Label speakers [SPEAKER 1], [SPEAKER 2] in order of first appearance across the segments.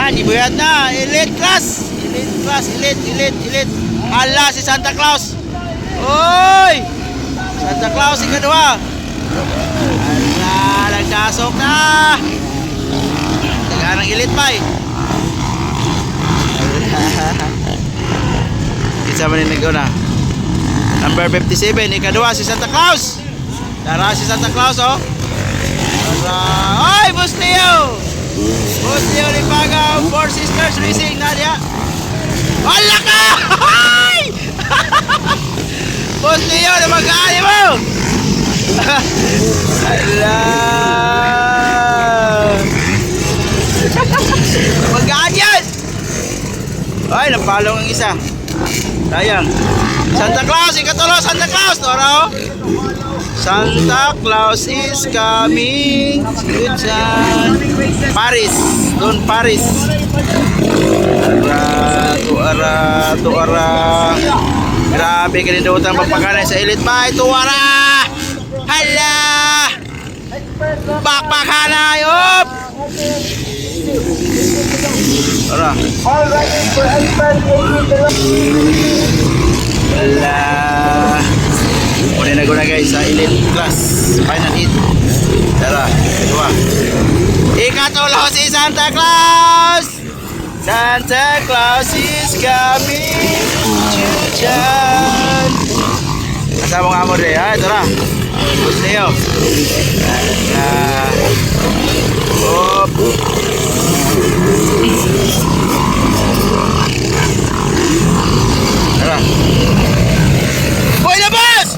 [SPEAKER 1] Yan, ibuyat na. Elite class. Elite class. Elite. Hala, si Santa Claus. Oy! Santa Claus, ikadua. Hala, nagkasok na. Tagaan ng elite pa eh. Isa maninig ko na. Number 57, ikadua si Santa Claus. Tara si Santa Claus, oh. Tara. Oy, Bustio! Bustio Lipaga, Four Sisters Racing, Nadia. Hala ka! Bustio, namag-aali mo! Hala! Namag-aali yan! Ay, napalong ang isa. Sayang. Santa Claus, ikatulo, Santa Claus. Toro. Santa Claus is coming. Good John. Paris. Don Paris. Tuara. Grabe, kanindutan magpakanan sa elite pa. Tuara. Hala. Bakbakana. Yup. Tara. Wala. Muna na guna guys sa elite class. Final hit. Tara. Dua. Ikatulo si Santa Claus. Santa Claus is coming. Chuchan. Kasama nga mo rin. Ha? Tara. Gusto niyo. Hop. Tara. Boy, labas!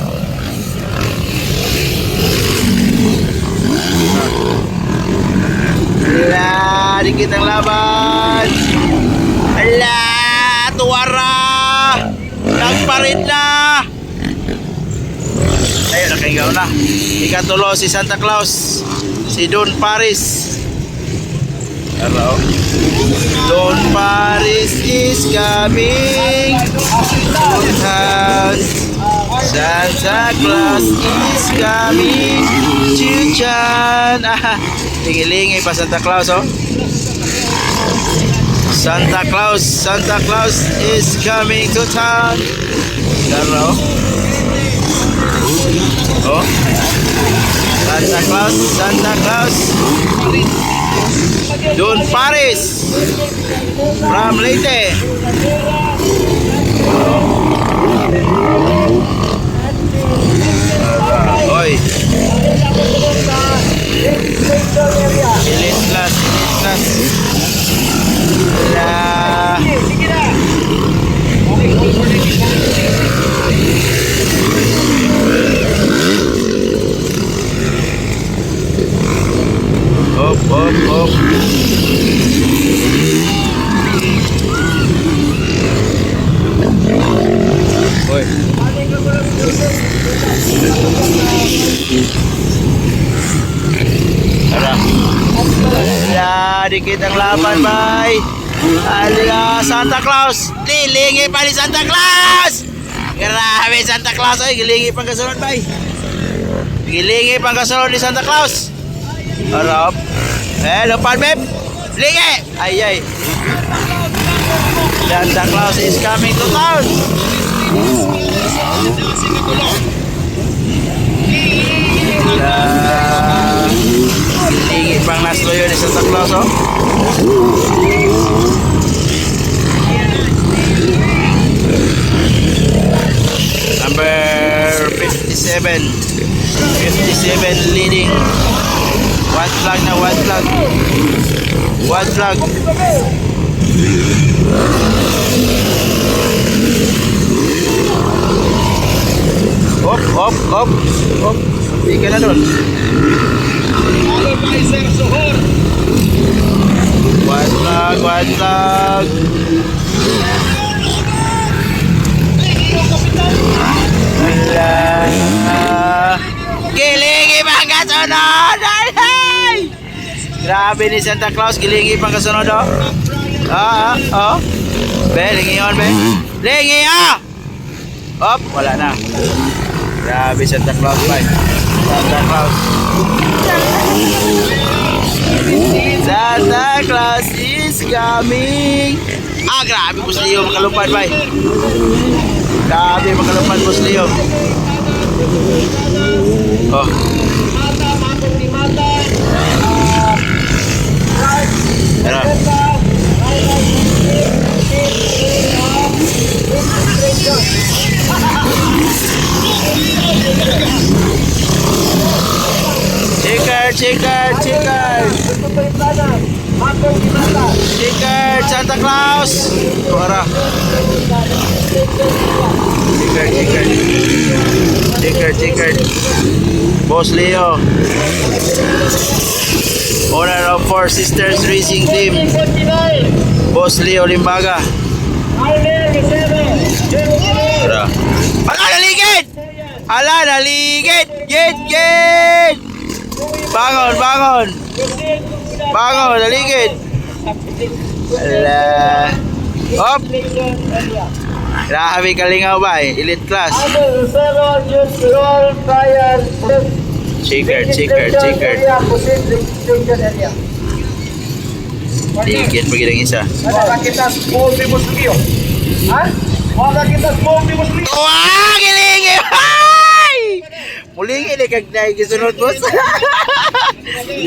[SPEAKER 1] Ala, dikit ang laban. Ala, tuwara. Nagparit na. Ayun, nakaingaw na. Ikatulo si Santa Claus. Si Don Paris. Hello. Don Paris is coming to town. Santa Claus is coming to town. Lingi-lingi pa Santa Claus, oh. Santa Claus is coming to town. Hello. Oh. Santa Claus. Don Paris from Leyte. Oy. Elite class. La. Hop. Oy. Tara. Ala, dikit ang laban, bay. Ala, Santa Claus. Lilingi pa ni Santa Claus. Grabe, Santa Claus. Ay, gilingi pang kasunod, bay. Gilingi pang kasunod ni Santa Claus. Harap. Lupan, babe. Lingi. Ay. Santa Claus is coming to town. Lingi pang nasloyo ni Santa Claus, oh. Number 57 leading. White flag. Hop. Ika na doon. White flag. Gilingi pang kasunod. Grabe ni Santa Claus, gilingi pang kasunod, oh. Be, lingi on, be. Lingi, ah! Hop, wala na. Grabe Santa Claus, bay. Santa Claus is is coming. Ah, grabe Boss Leo, makalupad bay. Grabe makalupad Boss Leo. Oh. Ano? Chicken. Chicken, Santa Claus. Tuara. Chicken. Boss Leo. Owner of Four Sisters Racing Team. Boss Leo Limbaga. Tuara. Ala, naligid! Ala, naligid! Git! Bangon, naligid. Ala. Hop. Grabe kalingaw ba eh. Elite class. Chicken. Ligid pa gitang isa. Wah, gilingi! Ay! Mulingi ni kag na gisunod boss.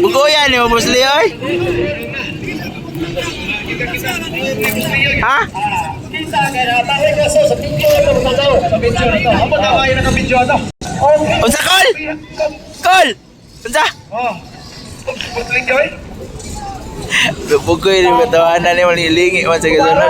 [SPEAKER 1] Bugoyan ni mo Boss Leo. Ha? Unsa call? Unsa? Bugoy ni batawanan ni malilingi man sa gisunod.